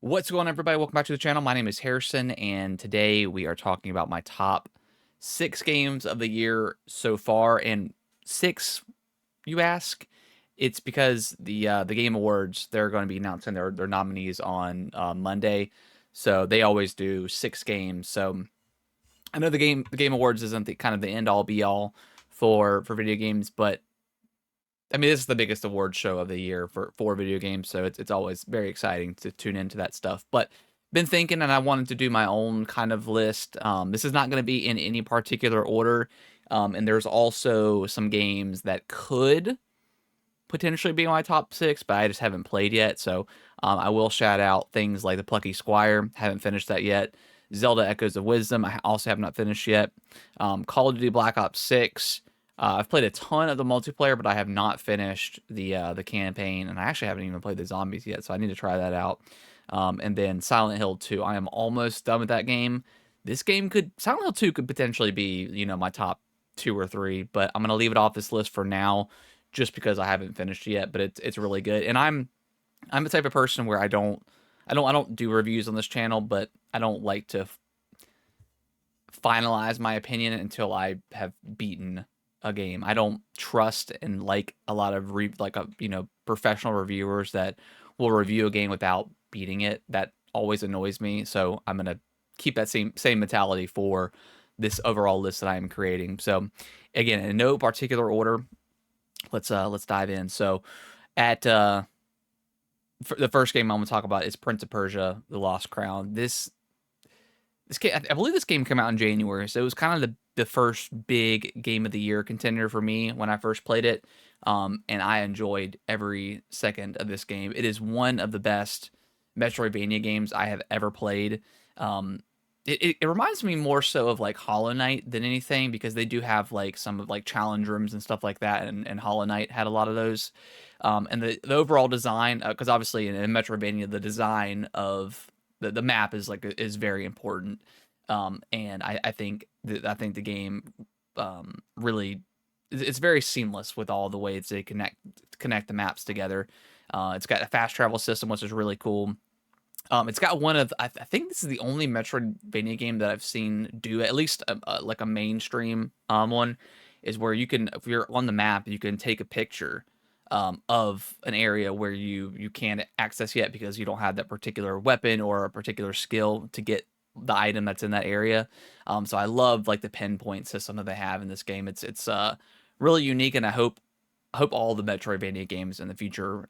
What's going on, everybody? Welcome back to the channel. My name is Harrison, and today we are talking about my top 6 games of the year so far. And six, you ask? It's because the Game Awards, they're going to be announcing their nominees on Monday, so they always do 6 games. So I know the Game Awards isn't the kind of the end all be all for video games, but I mean, this is the biggest award show of the year for video games, so it's always very exciting to tune into that stuff. But been thinking, and I wanted to do my own kind of list. This is not going to be in any particular order, and there's also some games that could potentially be my top 6, but I just haven't played yet. So I will shout out things like the Plucky Squire. Haven't finished that yet. Zelda Echoes of Wisdom. I also have not finished yet. Call of Duty Black Ops 6. I've played a ton of the multiplayer, but I have not finished the campaign, and I actually haven't even played the zombies yet, so I need to try that out. And then Silent Hill 2. I am almost done with that game. Silent Hill 2 could potentially be, my top 2 or 3, but I'm gonna leave it off this list for now, just because I haven't finished yet. But it's really good, and I'm the type of person where I don't do reviews on this channel, but I don't like to finalize my opinion until I have beaten a game. I don't trust and like a lot of professional reviewers that will review a game without beating it. That always annoys me. So I'm gonna keep that same mentality for this overall list that I am creating. So again, in no particular order, let's dive in. So at the first game I'm gonna talk about is Prince of Persia: The Lost Crown. This game, I believe this game came out in January, so it was kind of the first big game of the year contender for me when I first played it. And I enjoyed every second of this game. It is one of the best Metroidvania games I have ever played. It reminds me more so of like Hollow Knight than anything, because they do have like some of like challenge rooms and stuff like that, and Hollow Knight had a lot of those. And the overall design, because obviously in Metroidvania, the design of the map is very important. And I think the game really, it's very seamless with all the ways they connect the maps together. It's got a fast travel system, which is really cool. It's got one of I think this is the only Metroidvania game that I've seen do at least like a mainstream one, is where you can, if you're on the map, you can take a picture of an area where you can't access yet because you don't have that particular weapon or a particular skill to get the item that's in that area. So I love like the pinpoint system that they have in this game. It's really unique, and I hope all the Metroidvania games in the future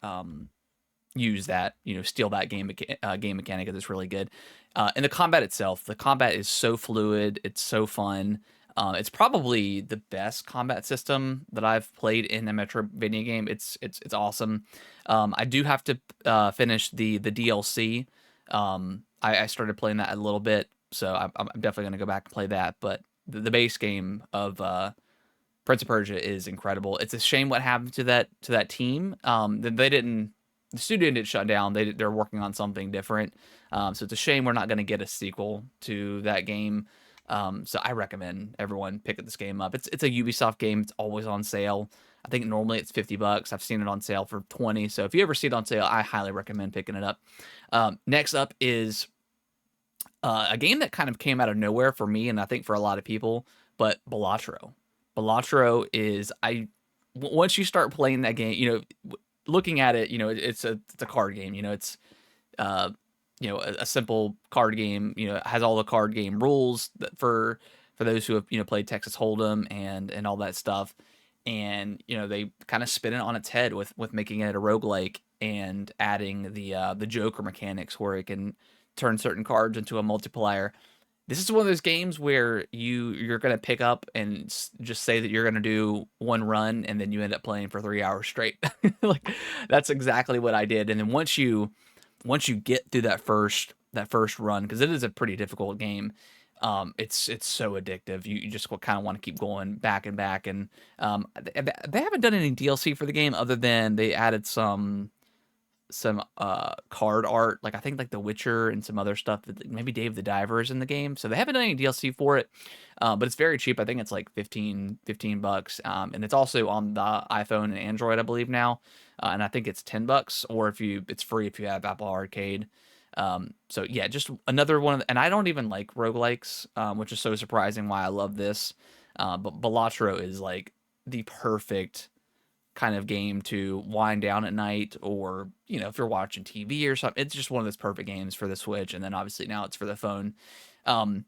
use that, steal that game mechanic, because it's really good. And the combat itself, the combat is so fluid, it's so fun. It's probably the best combat system that I've played in a Metroidvania game. It's awesome. I do have to finish the DLC. I started playing that a little bit, so I'm definitely gonna go back and play that. But the base game of Prince of Persia is incredible. It's a shame what happened to that team. They didn't. The studio didn't shut down. They're working on something different. So it's a shame we're not going to get a sequel to that game. So I recommend everyone pick this game up. It's a Ubisoft game. It's always on sale. I think normally it's $50. I've seen it on sale for 20. So if you ever see it on sale, I highly recommend picking it up. Next up is a game that kind of came out of nowhere for me, and I think for a lot of people, but Balatro. Balatro is once you start playing that game, looking at it, it's a card game. It's uh, a simple card game. It has all the card game rules for those who have played Texas Hold'em and all that stuff. And they kind of spin it on its head with making it a roguelike and adding the Joker mechanics where it can turn certain cards into a multiplier. This is one of those games where you're gonna pick up and just say that you're gonna do one run, and then you end up playing for 3 hours straight. Like, that's exactly what I did. And then once you get through that first run, because it is a pretty difficult game, it's so addictive. You just kind of want to keep going back and back. And they haven't done any DLC for the game, other than they added some card art, like I think like The Witcher and some other stuff, that maybe Dave the Diver is in the game. So they haven't done any DLC for it. But it's very cheap. I think it's like 15 bucks. And it's also on the iPhone and Android, I believe now. And I think it's 10 bucks, or it's free if you have Apple Arcade. So yeah, just another one of and I don't even like roguelikes, which is so surprising why I love this. But Balatro is like the perfect kind of game to wind down at night or, if you're watching TV or something. It's just one of those perfect games for the Switch, and then obviously now it's for the phone. Um,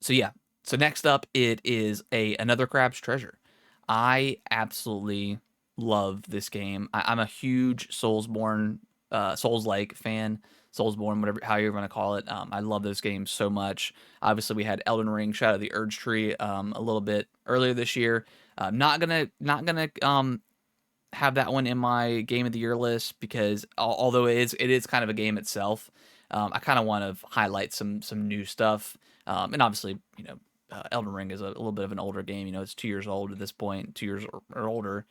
so yeah. So next up, it is another Crab's Treasure. I absolutely love this game. I'm a huge Soulsborne, Souls-like fan. Soulsborne, whatever, how you want to call it. I love those games so much. Obviously, we had Elden Ring, Shadow of the Erdtree, a little bit earlier this year. Not gonna have that one in my game of the year list because although it is kind of a game itself, I kind of want to highlight some new stuff. And obviously, Elden Ring is a little bit of an older game. It's 2 years old at this point, 2 years or older.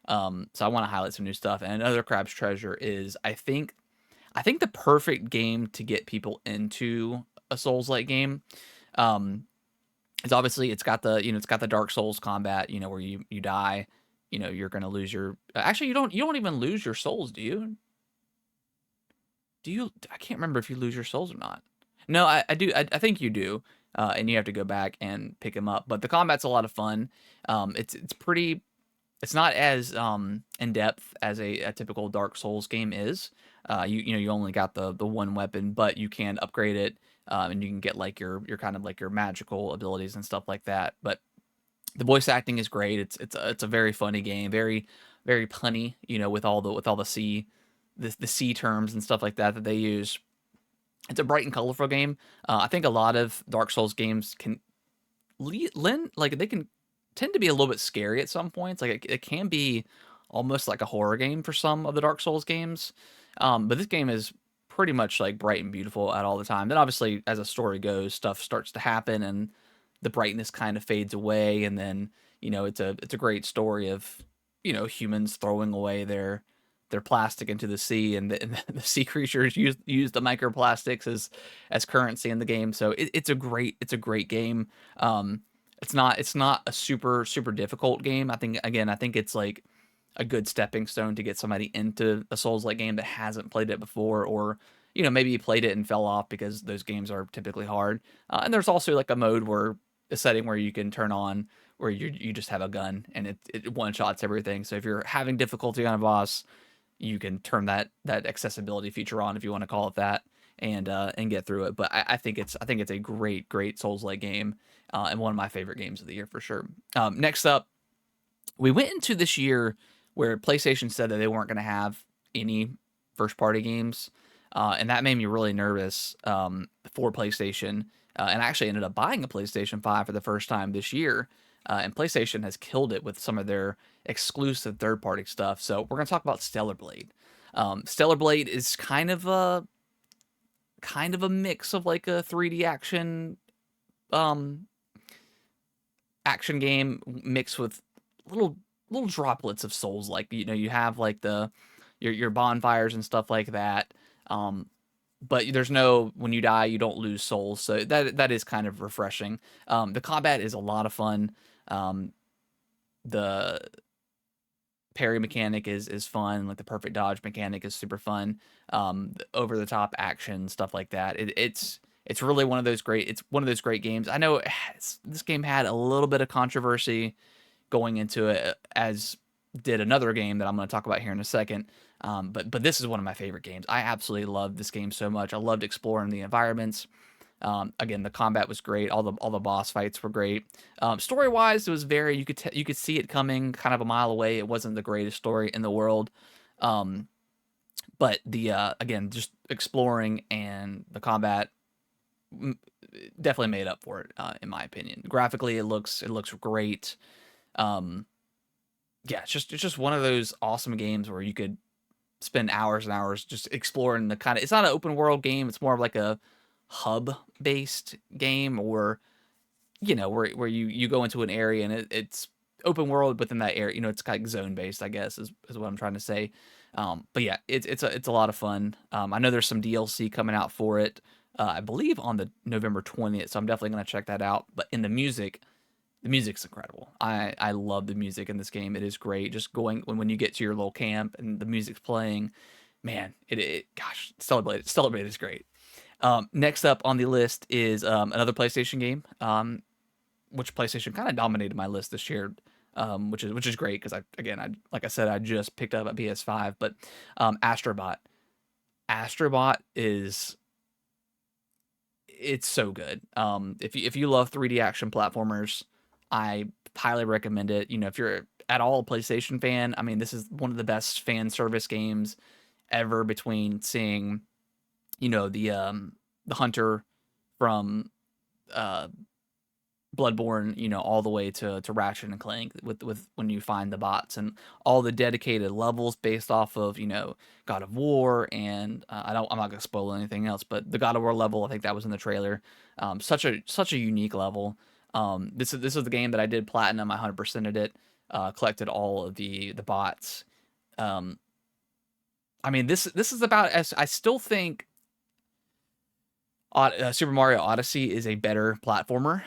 So I want to highlight some new stuff. And another Crab's Treasure is I think the perfect game to get people into a Souls-like game. Um, is obviously it's got the Dark Souls combat, where you die, you're gonna lose your. Actually, you don't even lose your souls, do you? Do you? I can't remember if you lose your souls or not. No, I do. I think you do, and you have to go back and pick them up. But the combat's a lot of fun. It's pretty. It's not as in depth as a typical Dark Souls game is. You only got the one weapon, but you can upgrade it, and you can get like your kind of like your magical abilities and stuff like that. But the voice acting is great. It's a very funny game, very very punny. With all the C terms and stuff like that they use. It's a bright and colorful game. I think a lot of Dark Souls games can lend like they can tend to be a little bit scary at some points. Like it can be almost like a horror game for some of the Dark Souls games. But this game is pretty much like bright and beautiful at all the time. Then obviously as a story goes, stuff starts to happen and the brightness kind of fades away, and then it's a great story of humans throwing away their plastic into the sea, and the sea creatures use the microplastics as currency in the game. So it's a great game. It's not a super super difficult game. I think it's like a good stepping stone to get somebody into a Souls-like game that hasn't played it before, or maybe you played it and fell off because those games are typically hard. And there's also like a setting where you can turn on where you just have a gun and it one shots everything. So if you're having difficulty on a boss, you can turn that accessibility feature on, if you want to call it that, and get through it. But I think it's a great Souls-like game, and one of my favorite games of the year for sure. Next up, we went into this year where PlayStation said that they weren't going to have any first party games, and that made me really nervous for PlayStation. And I actually ended up buying a PlayStation 5 for the first time this year. And PlayStation has killed it with some of their exclusive third party stuff. So we're going to talk about Stellar Blade. Stellar Blade is kind of a mix of like a 3D um, action game mixed with little little droplets of souls. Like you have like your bonfires and stuff like that. Um, but there's no when you die you don't lose souls, so that is kind of refreshing. The combat is a lot of fun. The parry mechanic is fun. Like the perfect dodge mechanic is super fun. Over the top action stuff like that. It's really one of those great. It's one of those great games. I know this game had a little bit of controversy going into it, as did another game that I'm going to talk about here in a second. But this is one of my favorite games. I absolutely loved this game so much. I loved exploring the environments. Again, the combat was great. All the boss fights were great. Story wise, it was very you could see it coming kind of a mile away. It wasn't the greatest story in the world. Um, but the again, just exploring and the combat definitely made up for it, in my opinion. Graphically, it looks great. Um, yeah, it's just one of those awesome games where you could spend hours and hours just exploring the kind of. It's not an open world game. It's more of like a hub based game, or where you go into an area and it's open world within that area. It's kind of zone based, I guess, is what I'm trying to say. But yeah, it's a lot of fun. I know there's some DLC coming out for it. I believe on the November 20th, so I'm definitely gonna check that out. But in the music's incredible. I love the music in this game. It is great. Just going when you get to your little camp and the music's playing, man, gosh, Stellar Blade is great. Next up on the list is another PlayStation game, which PlayStation kind of dominated my list this year, which is great because I like I said, I just picked up a PS5, but Astrobot. Astrobot is it's so good. If you love 3D action platformers, I highly recommend it. You know, if you're at all a PlayStation fan, I mean, this is one of the best fan service games ever. Between seeing, the hunter from uh Bloodborne, all the way to Ratchet and Clank with when you find the bots and all the dedicated levels based off of God of War and I'm not gonna spoil anything else, but the God of War level, I think that was in the trailer. Such a unique level. This is the game that I did platinum. I 100%ed it, collected all of the bots. Um, I mean, this is about as I still think Super Mario Odyssey is a better platformer.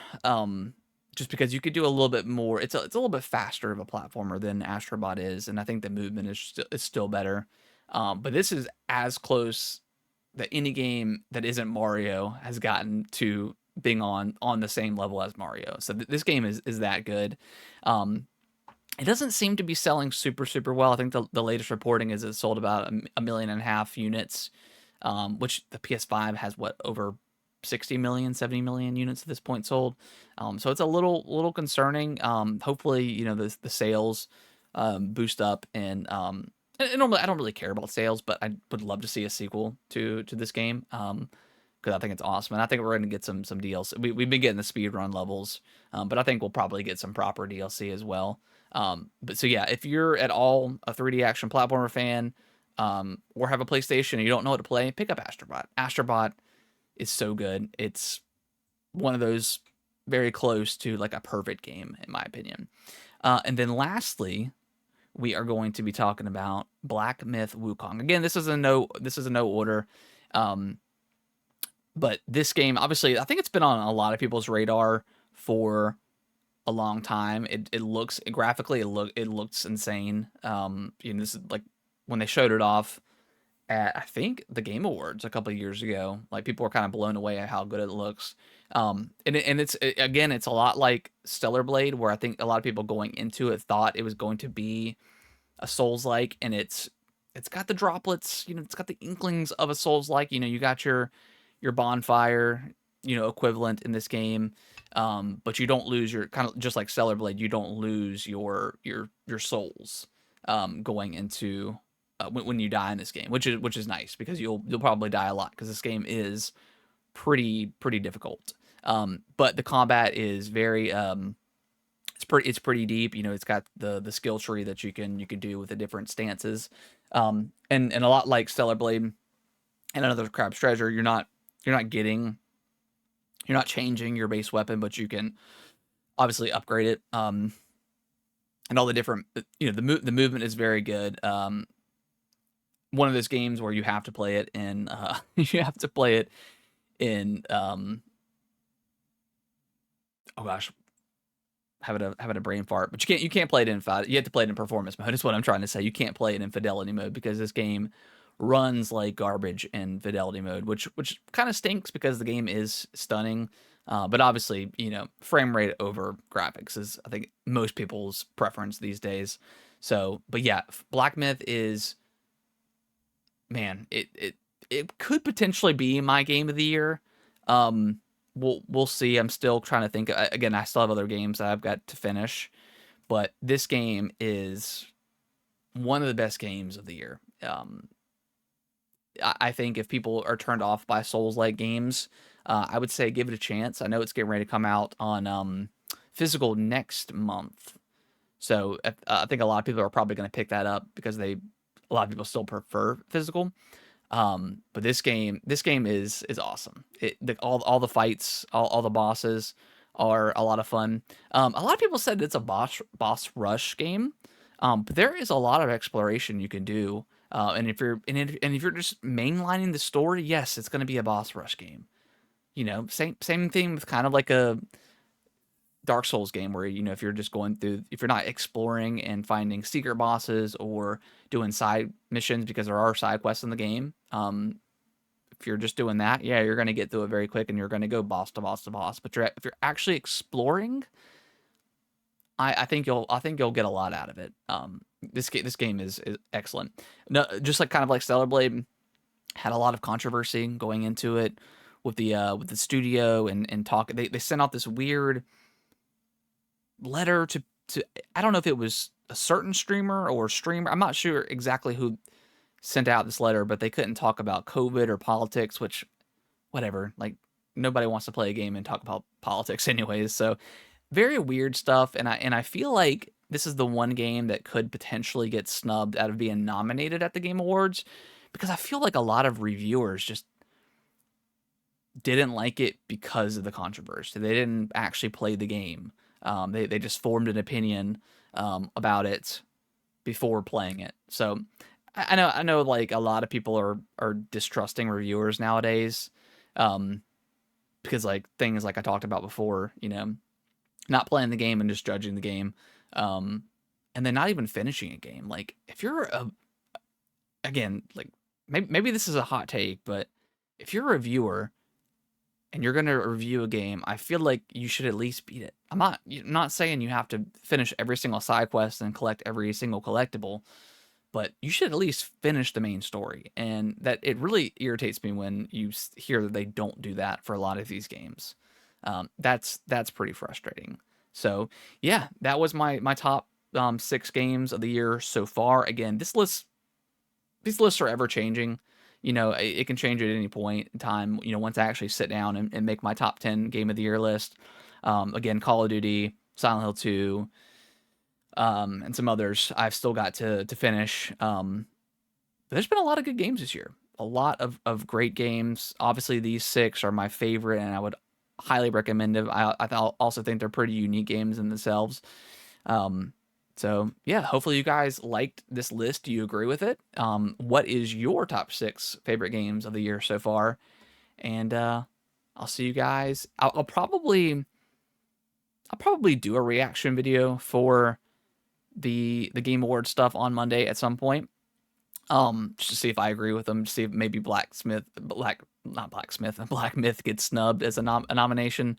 Just because you could do a little bit more. It's a little bit faster of a platformer than Astrobot is, and I think the movement is still better. But this is as close that any game that isn't Mario has gotten to being on the same level as Mario. So this game is that good. Um, it doesn't seem to be selling super well. I think the latest reporting is it sold about a million and a half units, which the PS5 has what, over 60 million, 70 million units at this point sold. So it's a little concerning. Hopefully, the sales boost up, and normally I don't really care about sales, but I would love to see a sequel to this game. Because I think it's awesome, and I think we're going to get some DLC. We've been getting the speed run levels, but I think we'll probably get some proper DLC as well. But so yeah, if you're at all a 3D action platformer fan, or have a PlayStation and you don't know what to play, pick up Astrobot. Astrobot is so good. It's one of those very close to like a perfect game, in my opinion. And then lastly, we are going to be talking about Black Myth Wukong. Again, this is a no order. Um, but this game, obviously, I think it's been on a lot of people's radar for a long time. It looks graphically, it looks insane. This is like when they showed it off at, I think, the Game Awards a couple of years ago. Like, people were kind of blown away at how good it looks. Again, it's a lot like Stellar Blade, where I think a lot of people going into it thought it was going to be a Souls-like, and it's got the droplets, it's got the inklings of a Souls-like. You got your bonfire, equivalent in this game. But you don't lose your, kind of just like Stellar Blade, you don't lose your souls going into when you die in this game, which is nice because you'll probably die a lot because this game is pretty difficult. But the combat is very it's pretty deep. It's got the skill tree that you can do with the different stances. And a lot like Stellar Blade and another Crab's Treasure, you're not changing your base weapon, but you can obviously upgrade it. And all the different, the movement is very good. One of those games where you have to play it in, you have to play it in, oh gosh, having a brain fart, but you can't play it in you have to play it in performance mode. Is what I'm trying to say. You can't play it in fidelity mode because this game runs like garbage in fidelity mode, which kind of stinks because the game is stunning. But obviously, frame rate over graphics is, I think, most people's preference these days. So, but yeah, Black Myth is, man, it could potentially be my game of the year. We'll see. I'm still trying to think. Again, I still have other games that I've got to finish, but this game is one of the best games of the year. I think if people are turned off by Souls-like games, I would say give it a chance. I know it's getting ready to come out on physical next month, so I think a lot of people are probably going to pick that up because a lot of people still prefer physical. But this game is awesome. All the fights, all the bosses are a lot of fun. A lot of people said it's a boss rush game, but there is a lot of exploration you can do. And if you're just mainlining the story, yes, it's going to be a boss rush game. Same thing with kind of like Dark Souls game where, you know, if you're just going through, if you're not exploring and finding secret bosses or doing side missions, because there are side quests in the game, if you're just doing that, yeah, you're going to get through it very quick and you're going to go boss to boss to boss. But if you're actually exploring, I think you'll get a lot out of it. This game is excellent. No, just like kind of like Stellar Blade had a lot of controversy going into it with the studio and talk. They sent out this weird letter to I don't know if it was a certain streamer or streamer. I'm not sure exactly who sent out this letter, but they couldn't talk about COVID or politics, which whatever. Like nobody wants to play a game and talk about politics anyways. So very weird stuff, and I feel like this is the one game that could potentially get snubbed out of being nominated at the Game Awards, because I feel like a lot of reviewers just didn't like it because of the controversy. They didn't actually play the game. They just formed an opinion about it before playing it. So I know like a lot of people are distrusting reviewers nowadays, because like things like I talked about before, you know, not playing the game and just judging the game, and then not even finishing a game. Like if you're again, like maybe this is a hot take, but if you're a reviewer and you're gonna review a game, I feel like you should at least beat it. I'm not saying you have to finish every single side quest and collect every single collectible, but you should at least finish the main story. And that it really irritates me when you hear that they don't do that for a lot of these games. That's pretty frustrating. So yeah, that was my top 6 games of the year so far. Again, these lists are ever changing. You know, it can change at any point in time, you know, once I actually sit down and make my top 10 game of the year list. Again, Call of Duty, Silent Hill 2, and some others I've still got to finish. There's been a lot of good games this year. A lot of great games. Obviously, these 6 are my favorite, and I would highly recommend them. I also think they're pretty unique games in themselves. So yeah, hopefully you guys liked this list. Do you agree with it? What is your top 6 favorite games of the year so far? And I'll see you guys. I'll probably do a reaction video for the Game Awards stuff on Monday at some point. Just to see if I agree with them, to see if maybe Black Myth gets snubbed as a nomination.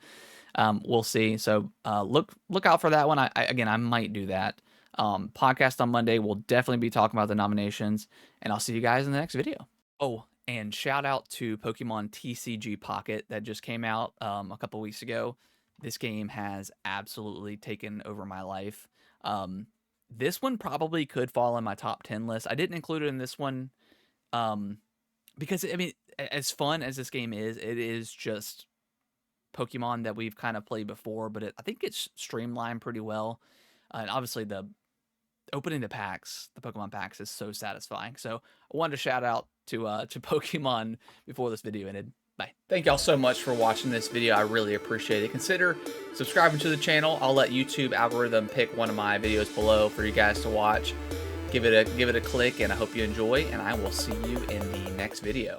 We'll see. So look out for that one. I might do that. Podcast on Monday, we'll definitely be talking about the nominations, and I'll see you guys in the next video. Oh, and shout out to Pokemon TCG Pocket that just came out a couple weeks ago. This game has absolutely taken over my life. This one probably could fall in my top 10 list. I didn't include it in this one because, I mean, as fun as this game is, it is just Pokemon that we've kind of played before, but I think it's streamlined pretty well. And obviously the opening the Pokemon packs is so satisfying. So I wanted to shout out to Pokemon before this video ended. Bye. Thank y'all so much for watching this video. I really appreciate it. Consider subscribing to the channel. I'll let YouTube algorithm pick one of my videos below for you guys to watch. Give it a click, and I hope you enjoy, and I will see you in the next video.